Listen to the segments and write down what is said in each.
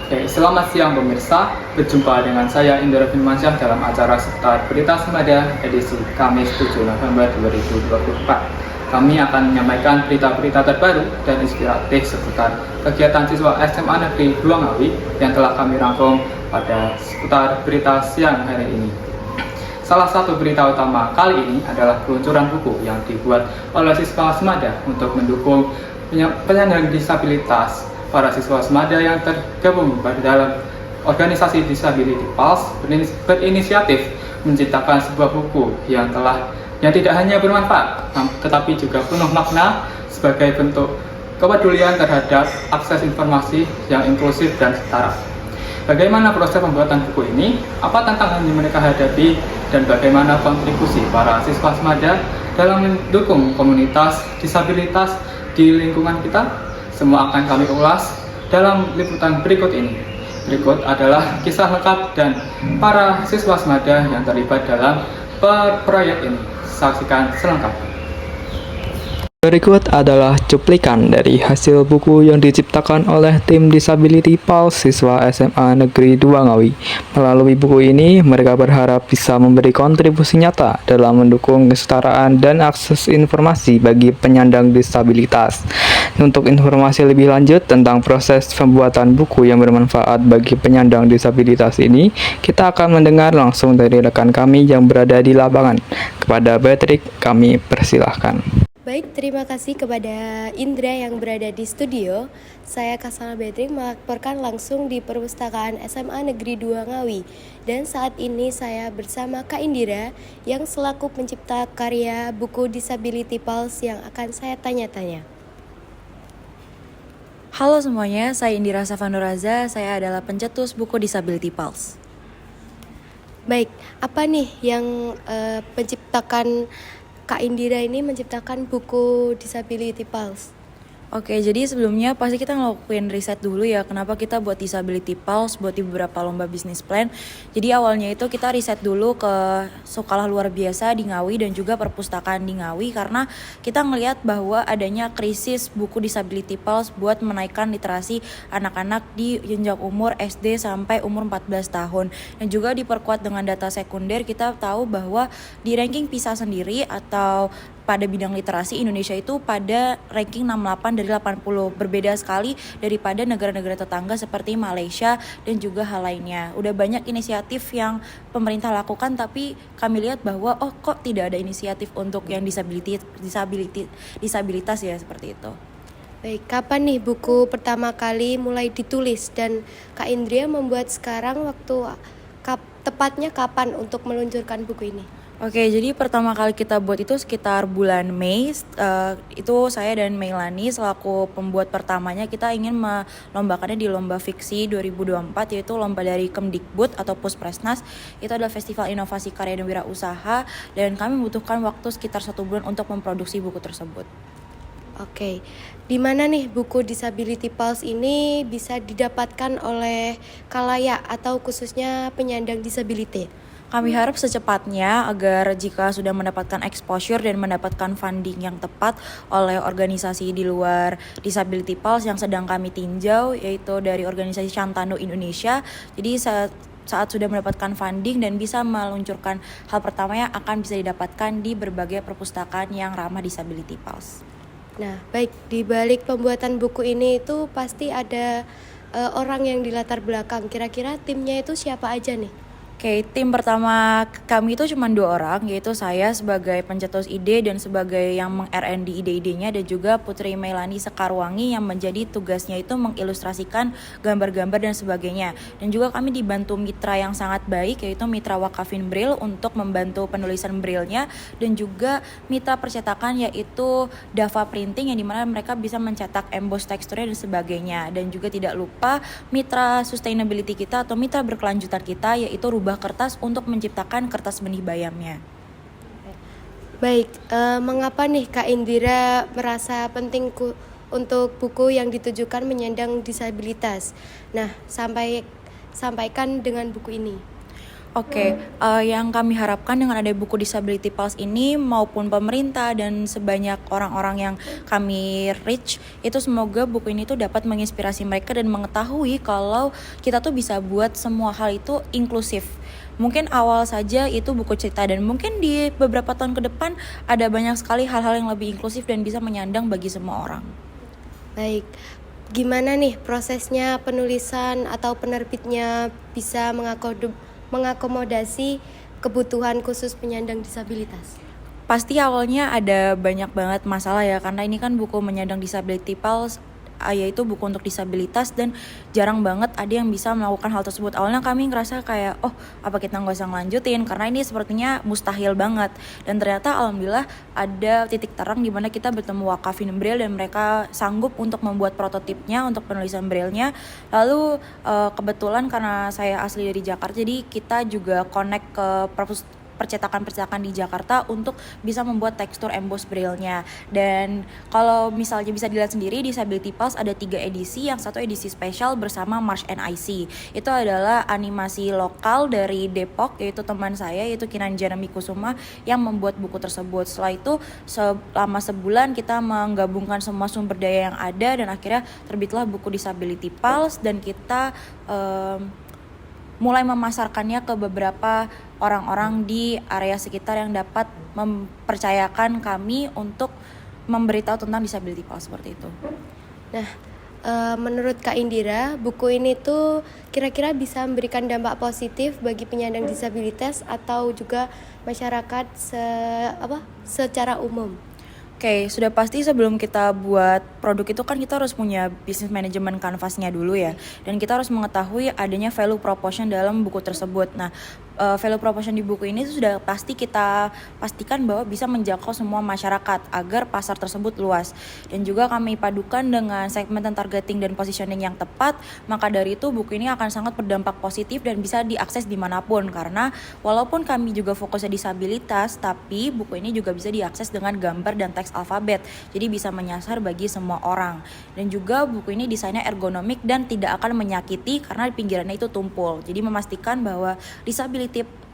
Oke, selamat siang pemirsa. Berjumpa dengan saya Indra Firmansyah dalam acara Seputar Berita Semada edisi Kamis 7 November 2024. Kami akan menyampaikan berita-berita terbaru dan inspiratif seputar kegiatan siswa SMA Negeri 2 Ngawi yang telah kami rangkum pada Seputar Berita siang hari ini. Salah satu berita utama kali ini adalah peluncuran buku yang dibuat oleh siswa Semada untuk mendukung penyandang disabilitas. Para siswa Semada yang tergabung dalam organisasi Disability Pulse berinisiatif menciptakan sebuah buku yang tidak hanya bermanfaat, tetapi juga penuh makna sebagai bentuk kepedulian terhadap akses informasi yang inklusif dan setara. Bagaimana proses pembuatan buku ini, apa tantangan yang mereka hadapi, dan bagaimana kontribusi para siswa Semada dalam mendukung komunitas disabilitas di lingkungan kita? Semua akan kami ulas dalam liputan berikut ini. Berikut adalah kisah lengkap dan para siswa Semada yang terlibat dalam proyek ini. Saksikan selengkapnya. Berikut adalah cuplikan dari hasil buku yang diciptakan oleh tim Disability Pulse siswa SMA Negeri 2 Ngawi. Melalui buku ini, mereka berharap bisa memberi kontribusi nyata dalam mendukung kesetaraan dan akses informasi bagi penyandang disabilitas. Untuk informasi lebih lanjut tentang proses pembuatan buku yang bermanfaat bagi penyandang disabilitas ini, kita akan mendengar langsung dari rekan kami yang berada di lapangan. Kepada Patrick, kami persilahkan. Baik, terima kasih kepada Indra yang berada di studio. Saya Kasana Bedring melaporkan langsung di Perpustakaan SMA Negeri 2 Ngawi. Dan saat ini saya bersama Kak Indira yang selaku pencipta karya buku Disability Pulse yang akan saya tanya-tanya. Halo semuanya, saya Indira Safanuraza, saya adalah pencetus buku Disability Pulse. Baik, apa nih yang Kak Indira ini menciptakan buku Disability Pulse? Oke, jadi sebelumnya pasti kita ngelakuin riset dulu ya, kenapa kita buat Disability Pulse, buat di beberapa lomba bisnis plan. Jadi awalnya itu kita riset dulu ke sekolah luar biasa di Ngawi dan juga perpustakaan di Ngawi, karena kita ngelihat bahwa adanya krisis buku Disability Pulse buat menaikkan literasi anak-anak di jenjang umur SD sampai umur 14 tahun. Dan juga diperkuat dengan data sekunder, kita tahu bahwa di ranking PISA sendiri atau pada bidang literasi Indonesia itu pada ranking 68 dari 80, berbeda sekali daripada negara-negara tetangga seperti Malaysia dan juga hal lainnya. Udah banyak inisiatif yang pemerintah lakukan, tapi kami lihat bahwa kok tidak ada inisiatif untuk yang disabilitas ya, seperti itu. Baik, kapan nih buku pertama kali mulai ditulis dan Kak Indria membuat sekarang tepatnya kapan untuk meluncurkan buku ini? Oke, jadi pertama kali kita buat itu sekitar bulan Mei. Itu saya dan Meilani selaku pembuat pertamanya, kita ingin melombakannya di lomba fiksi 2024, yaitu lomba dari Kemdikbud atau Puspresnas. Itu adalah Festival Inovasi Karya dan Wirausaha, dan kami membutuhkan waktu sekitar 1 bulan untuk memproduksi buku tersebut. Oke, di mana nih buku Disability Pulse ini bisa didapatkan oleh khalayak atau khususnya penyandang disability? Kami harap secepatnya agar jika sudah mendapatkan exposure dan mendapatkan funding yang tepat oleh organisasi di luar Disability Pulse yang sedang kami tinjau, yaitu dari organisasi Shantanu Indonesia. Jadi saat sudah mendapatkan funding dan bisa meluncurkan hal pertamanya akan bisa didapatkan di berbagai perpustakaan yang ramah Disability Pulse. Nah, baik, di balik pembuatan buku ini itu pasti ada orang yang di latar belakang. Kira-kira timnya itu siapa aja nih? Oke, tim pertama kami itu cuma 2 orang, yaitu saya sebagai pencetus ide dan sebagai yang meng-R&D ide-idenya, dan juga Putri Meilani Sekarwangi yang menjadi tugasnya itu mengilustrasikan gambar-gambar dan sebagainya. Dan juga kami dibantu mitra yang sangat baik, yaitu Mitra Wakafin Braille untuk membantu penulisan Braille-nya, dan juga mitra percetakan yaitu Dava Printing yang dimana mereka bisa mencetak emboss teksturnya dan sebagainya. Dan juga tidak lupa mitra sustainability kita atau mitra berkelanjutan kita, yaitu Rubah Kertas untuk menciptakan kertas benih bayamnya. Baik, mengapa nih Kak Indira merasa penting untuk buku yang ditujukan menyandang disabilitas? Nah, sampaikan dengan buku ini. Oke, yang kami harapkan dengan ada buku Disability Pulse ini maupun pemerintah dan sebanyak orang-orang yang kami reach, itu semoga buku ini tuh dapat menginspirasi mereka dan mengetahui kalau kita tuh bisa buat semua hal itu inklusif. Mungkin awal saja itu buku cerita dan mungkin di beberapa tahun ke depan ada banyak sekali hal-hal yang lebih inklusif dan bisa menyandang bagi semua orang. Baik, gimana nih prosesnya penulisan atau penerbitnya bisa mengakomodasi kebutuhan khusus penyandang disabilitas? Pasti awalnya ada banyak banget masalah ya, karena ini kan buku menyandang disability pulse, yaitu buku untuk disabilitas dan jarang banget ada yang bisa melakukan hal tersebut. Awalnya kami ngerasa kayak, oh apa kita nggak usah ngelanjutin karena ini sepertinya mustahil banget. Dan ternyata alhamdulillah ada titik terang di mana kita bertemu Wakafin Braille dan mereka sanggup untuk membuat prototipnya untuk penulisan Braille-nya. Lalu kebetulan karena saya asli dari Jakarta, jadi kita juga connect ke percetakan di Jakarta untuk bisa membuat tekstur emboss braille-nya. Dan kalau misalnya bisa dilihat sendiri, Disability Pulse ada 3 edisi, yang satu edisi spesial bersama Marsh NIC. Itu adalah animasi lokal dari Depok, yaitu teman saya, yaitu Kinan Janemi Kusuma yang membuat buku tersebut. Setelah itu selama sebulan kita menggabungkan semua sumber daya yang ada dan akhirnya terbitlah buku Disability Pulse dan kita mulai memasarkannya ke beberapa orang-orang di area sekitar yang dapat mempercayakan kami untuk memberitahu tentang disability pulse seperti itu. Nah, menurut Kak Indira, buku ini tuh kira-kira bisa memberikan dampak positif bagi penyandang disabilitas atau juga masyarakat secara umum? Oke, sudah pasti sebelum kita buat produk itu kan kita harus punya business management canvas-nya dulu ya. Dan kita harus mengetahui adanya value proposition dalam buku tersebut. Nah, value proposition di buku ini sudah pasti kita pastikan bahwa bisa menjangkau semua masyarakat agar pasar tersebut luas. Dan juga kami padukan dengan segmented targeting dan positioning yang tepat, maka dari itu buku ini akan sangat berdampak positif dan bisa diakses dimanapun. Karena walaupun kami juga fokusnya disabilitas, tapi buku ini juga bisa diakses dengan gambar dan teks alfabet, jadi bisa menyasar bagi semua orang. Dan juga buku ini desainnya ergonomik dan tidak akan menyakiti karena pinggirannya itu tumpul, jadi memastikan bahwa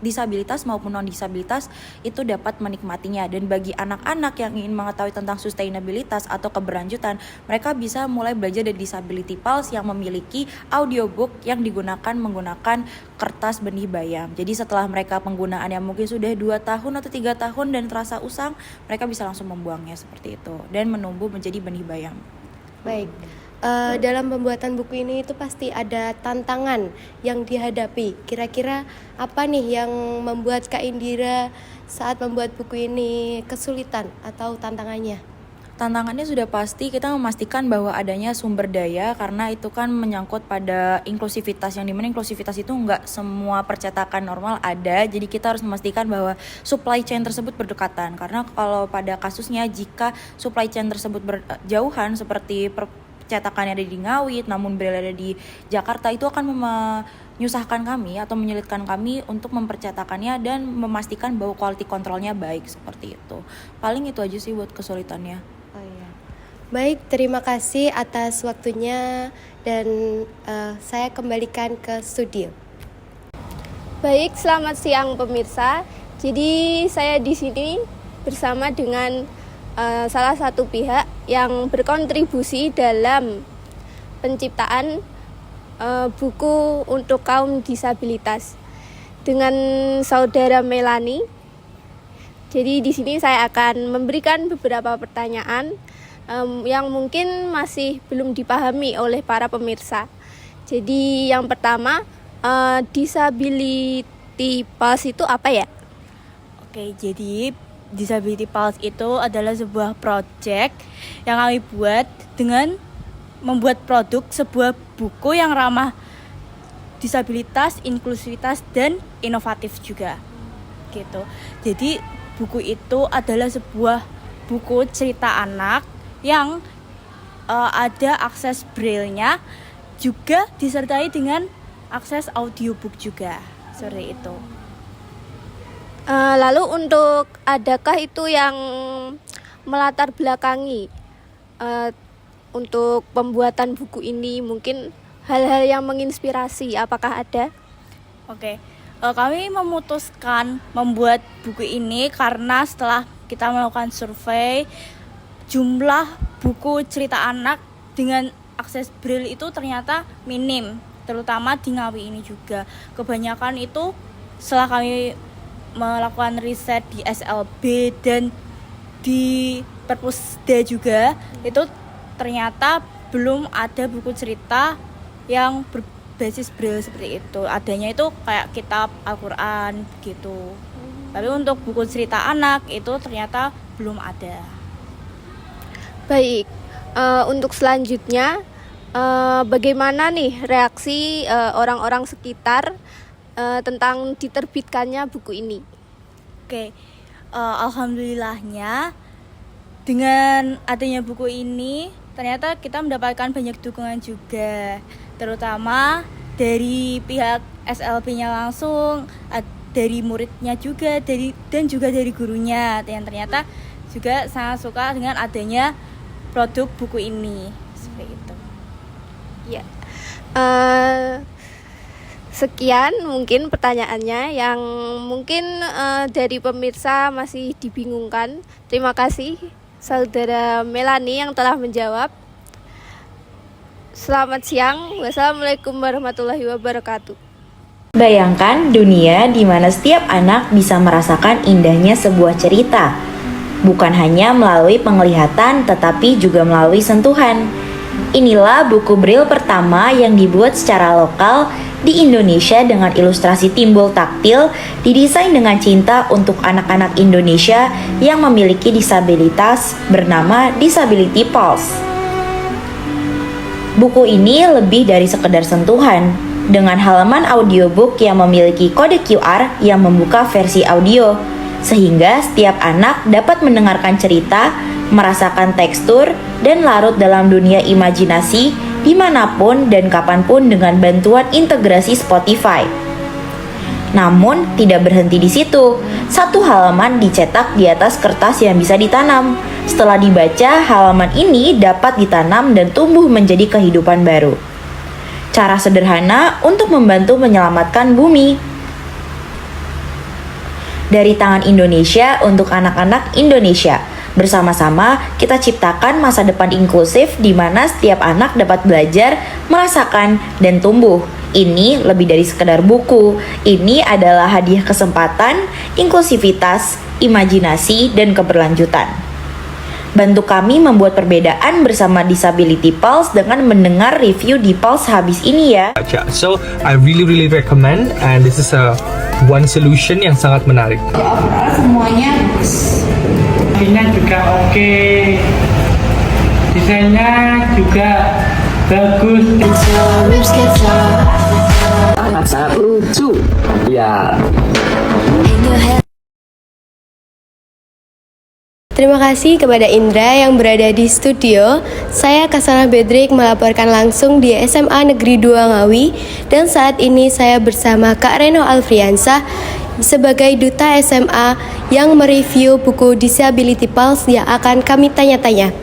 disabilitas maupun non-disabilitas itu dapat menikmatinya. Dan bagi anak-anak yang ingin mengetahui tentang sustainabilitas atau keberlanjutan, mereka bisa mulai belajar dari Disability Pulse yang memiliki audiobook yang digunakan menggunakan kertas benih bayam. Jadi setelah mereka penggunaannya mungkin sudah 2 tahun atau 3 tahun dan terasa usang, mereka bisa langsung membuangnya seperti itu dan menumbuh menjadi benih bayam. Baik. Dalam pembuatan buku ini itu pasti ada tantangan yang dihadapi. Kira-kira apa nih yang membuat Kak Indira saat membuat buku ini kesulitan atau tantangannya? Tantangannya sudah pasti kita memastikan bahwa adanya sumber daya, karena itu kan menyangkut pada inklusivitas, yang dimana inklusivitas itu nggak semua percetakan normal ada. Jadi kita harus memastikan bahwa supply chain tersebut berdekatan, karena kalau pada kasusnya jika supply chain tersebut berjauhan seperti cetakannya ada di Ngawi namun Braille ada di Jakarta, itu akan menyusahkan kami atau menyulitkan kami untuk mempercetakannya dan memastikan bahwa quality controlnya baik seperti itu. Paling itu aja sih buat kesulitannya. Oh iya. Baik, terima kasih atas waktunya dan saya kembalikan ke studio. Baik, selamat siang pemirsa. Jadi saya di sini bersama dengan salah satu pihak yang berkontribusi dalam penciptaan buku untuk kaum disabilitas dengan saudara Melani. Jadi di sini saya akan memberikan beberapa pertanyaan yang mungkin masih belum dipahami oleh para pemirsa. Jadi yang pertama, Disability Pulse itu apa ya? Oke, jadi Disability Pulse itu adalah sebuah project yang kami buat dengan membuat produk sebuah buku yang ramah disabilitas, inklusivitas, dan inovatif juga. Gitu. Jadi buku itu adalah sebuah buku cerita anak yang ada akses braille-nya, juga disertai dengan akses audiobook juga. Seperti itu. Lalu untuk adakah itu yang melatar belakangi untuk pembuatan buku ini, mungkin hal-hal yang menginspirasi, apakah ada? Oke, kami memutuskan membuat buku ini karena setelah kita melakukan survei, jumlah buku cerita anak dengan akses braille itu ternyata minim, terutama di Ngawi ini juga. Kebanyakan itu setelah kami melakukan riset di SLB dan di Perpusda juga, itu ternyata belum ada buku cerita yang berbasis braille seperti itu. Adanya itu kayak kitab Al-Quran gitu. Tapi untuk buku cerita anak itu ternyata belum ada. Baik, untuk selanjutnya bagaimana nih reaksi orang-orang sekitar tentang diterbitkannya buku ini? Oke, alhamdulillahnya dengan adanya buku ini ternyata kita mendapatkan banyak dukungan juga, terutama dari pihak SLB-nya langsung, dari muridnya juga, dan juga dari gurunya yang ternyata juga sangat suka dengan adanya produk buku ini seperti itu. Ya, sekian mungkin pertanyaannya yang mungkin dari pemirsa masih dibingungkan. Terima kasih Saudara Melani yang telah menjawab. Selamat siang. Wassalamualaikum warahmatullahi wabarakatuh. Bayangkan dunia di mana setiap anak bisa merasakan indahnya sebuah cerita, bukan hanya melalui penglihatan tetapi juga melalui sentuhan. Inilah buku Braille pertama yang dibuat secara lokal di Indonesia dengan ilustrasi timbul taktil, didesain dengan cinta untuk anak-anak Indonesia yang memiliki disabilitas, bernama Disability Pulse. Buku ini lebih dari sekedar sentuhan, dengan halaman audiobook yang memiliki kode QR yang membuka versi audio, sehingga setiap anak dapat mendengarkan cerita, merasakan tekstur, dan larut dalam dunia imajinasi dimanapun dan kapanpun dengan bantuan integrasi Spotify. Namun, tidak berhenti di situ. Satu halaman dicetak di atas kertas yang bisa ditanam. Setelah dibaca, halaman ini dapat ditanam dan tumbuh menjadi kehidupan baru. Cara sederhana untuk membantu menyelamatkan bumi. Dari tangan Indonesia untuk anak-anak Indonesia. Bersama-sama kita ciptakan masa depan inklusif di mana setiap anak dapat belajar, merasakan, dan tumbuh. Ini lebih dari sekedar buku. Ini adalah hadiah kesempatan, inklusivitas, imajinasi, dan keberlanjutan. Bantu kami membuat perbedaan bersama Disability Pulse dengan mendengar review di Pulse habis ini ya. So I really recommend, and this is a one solution yang sangat menarik. Semuanya desainnya juga oke, desainnya juga bagus, sangat lucu ya. Terima kasih kepada Indra yang berada di studio. Saya Kasana Bedrik melaporkan langsung di SMA Negeri 2 Ngawi, dan saat ini saya bersama Kak Reno Alfriansah sebagai duta SMA yang mereview buku Disability Pulse yang akan kami tanya-tanya.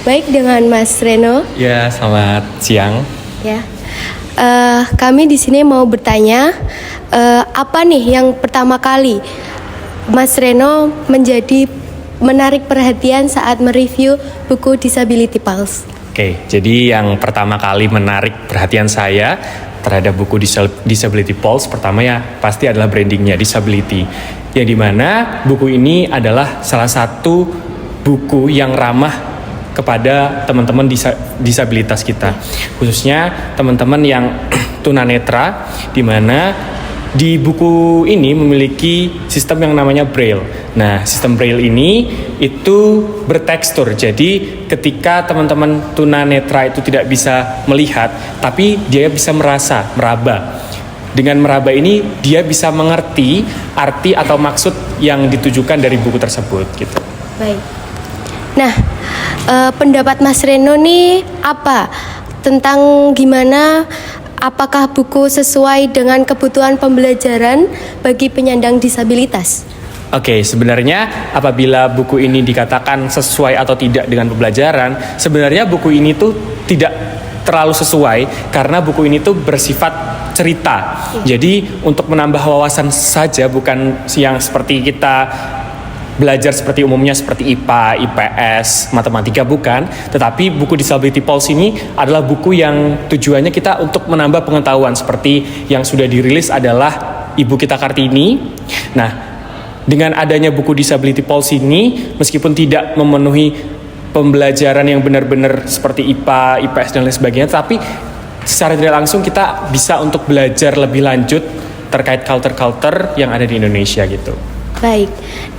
Baik, dengan Mas Reno. Ya, selamat siang. Ya, kami di sini mau bertanya, apa nih yang pertama kali Mas Reno menjadi menarik perhatian saat mereview buku Disability Pulse? Oke, jadi yang pertama kali menarik perhatian saya terhadap buku Disability Pulse pertama ya pasti adalah brandingnya Disability, yang dimana buku ini adalah salah satu buku yang ramah kepada teman-teman disabilitas kita, khususnya teman-teman yang tunanetra, di mana di buku ini memiliki sistem yang namanya Braille. Nah, sistem Braille ini itu bertekstur. Jadi ketika teman-teman tunanetra itu tidak bisa melihat, tapi dia bisa meraba. Dengan meraba ini dia bisa mengerti arti atau maksud yang ditujukan dari buku tersebut gitu. Baik. Nah, pendapat Mas Reno nih apa tentang gimana, apakah buku sesuai dengan kebutuhan pembelajaran bagi penyandang disabilitas? Oke, sebenarnya apabila buku ini dikatakan sesuai atau tidak dengan pembelajaran, sebenarnya buku ini tuh tidak terlalu sesuai karena buku ini tuh bersifat cerita. Jadi untuk menambah wawasan saja, bukan yang seperti kita belajar seperti umumnya seperti IPA, IPS, matematika, bukan. Tetapi buku Disability Pulse ini adalah buku yang tujuannya kita untuk menambah pengetahuan, seperti yang sudah dirilis adalah Ibu Kita Kartini. Nah, dengan adanya buku Disability Pulse ini, meskipun tidak memenuhi pembelajaran yang benar-benar seperti IPA, IPS dan lain sebagainya, tapi secara tidak langsung kita bisa untuk belajar lebih lanjut terkait culture-culture yang ada di Indonesia gitu. Baik.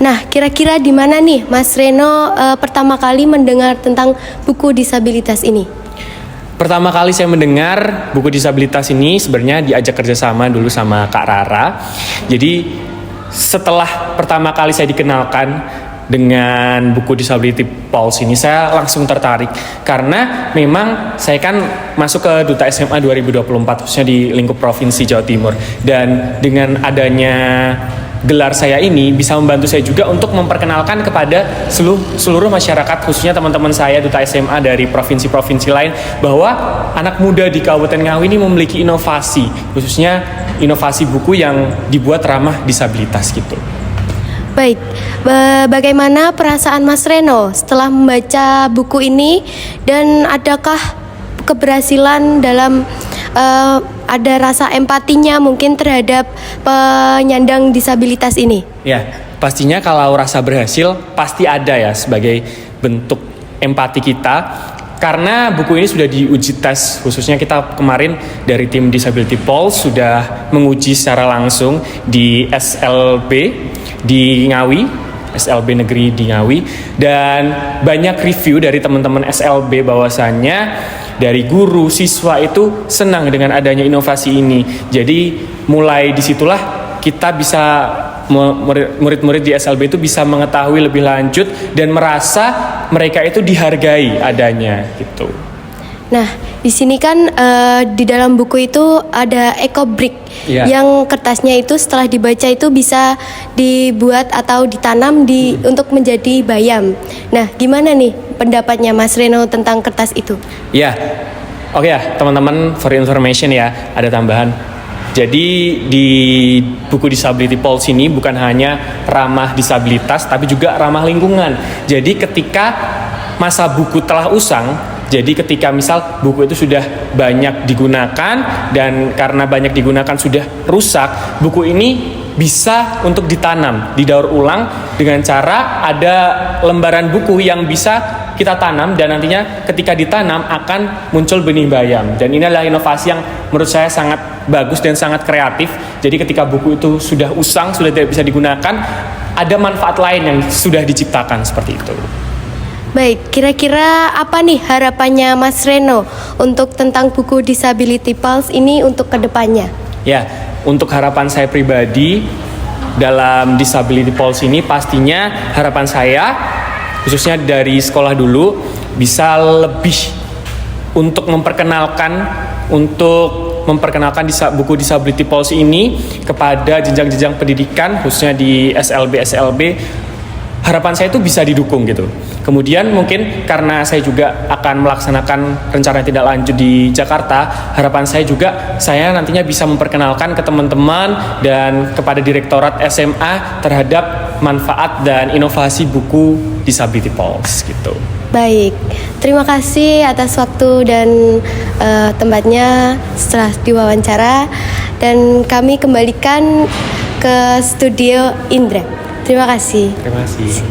Nah, kira-kira di mana nih Mas Reno pertama kali mendengar tentang buku disabilitas ini? Pertama kali saya mendengar buku disabilitas ini sebenarnya diajak kerjasama dulu sama Kak Rara. Jadi setelah pertama kali saya dikenalkan dengan buku Disability Pulse ini, saya langsung tertarik karena memang saya kan masuk ke Duta SMA 2024 khususnya di lingkup Provinsi Jawa Timur, dan dengan adanya gelar saya ini bisa membantu saya juga untuk memperkenalkan kepada seluruh masyarakat, khususnya teman-teman saya Duta SMA dari provinsi-provinsi lain, bahwa anak muda di Kabupaten Ngawi ini memiliki inovasi, khususnya inovasi buku yang dibuat ramah disabilitas gitu. Baik, bagaimana perasaan Mas Reno setelah membaca buku ini, dan adakah keberhasilan dalam ada rasa empatinya mungkin terhadap penyandang disabilitas ini? Ya, pastinya kalau rasa berhasil pasti ada ya sebagai bentuk empati kita. Karena buku ini sudah diuji tes, khususnya kita kemarin dari tim Disability Pulse sudah menguji secara langsung di SLB di Ngawi, SLB Negeri di Ngawi, dan banyak review dari teman-teman SLB bahwasannya dari guru, siswa itu senang dengan adanya inovasi ini. Jadi mulai disitulah kita bisa, murid-murid di SLB itu bisa mengetahui lebih lanjut dan merasa mereka itu dihargai adanya gitu. Nah, di sini kan di dalam buku itu ada eco brick yang kertasnya itu setelah dibaca itu bisa dibuat atau ditanam untuk menjadi bayam. Nah, gimana nih pendapatnya Mas Reno tentang kertas itu? Ya, oke ya teman-teman, for information ya, ada tambahan. Jadi di buku Disability Pulse ini bukan hanya ramah disabilitas tapi juga ramah lingkungan. Jadi ketika masa buku telah usang, jadi ketika misal buku itu sudah banyak digunakan dan karena banyak digunakan sudah rusak, buku ini bisa untuk ditanam, didaur ulang dengan cara ada lembaran buku yang bisa kita tanam dan nantinya ketika ditanam akan muncul benih bayam. Dan ini adalah inovasi yang menurut saya sangat bagus dan sangat kreatif. Jadi ketika buku itu sudah usang, sudah tidak bisa digunakan, ada manfaat lain yang sudah diciptakan seperti itu. Baik, kira-kira apa nih harapannya Mas Reno untuk tentang buku Disability Pulse ini untuk kedepannya? Ya, untuk harapan saya pribadi dalam Disability Pulse ini pastinya harapan saya khususnya dari sekolah dulu bisa lebih untuk memperkenalkan buku Disability Pulse ini kepada jenjang-jenjang pendidikan khususnya di SLB. Harapan saya itu bisa didukung gitu. Kemudian mungkin karena saya juga akan melaksanakan rencana tindak lanjut di Jakarta, harapan saya juga saya nantinya bisa memperkenalkan ke teman-teman dan kepada Direktorat SMA terhadap manfaat dan inovasi buku Disability Pulse gitu. Baik, terima kasih atas waktu dan tempatnya setelah diwawancara, dan kami kembalikan ke studio Indra. Terima kasih. Terima kasih.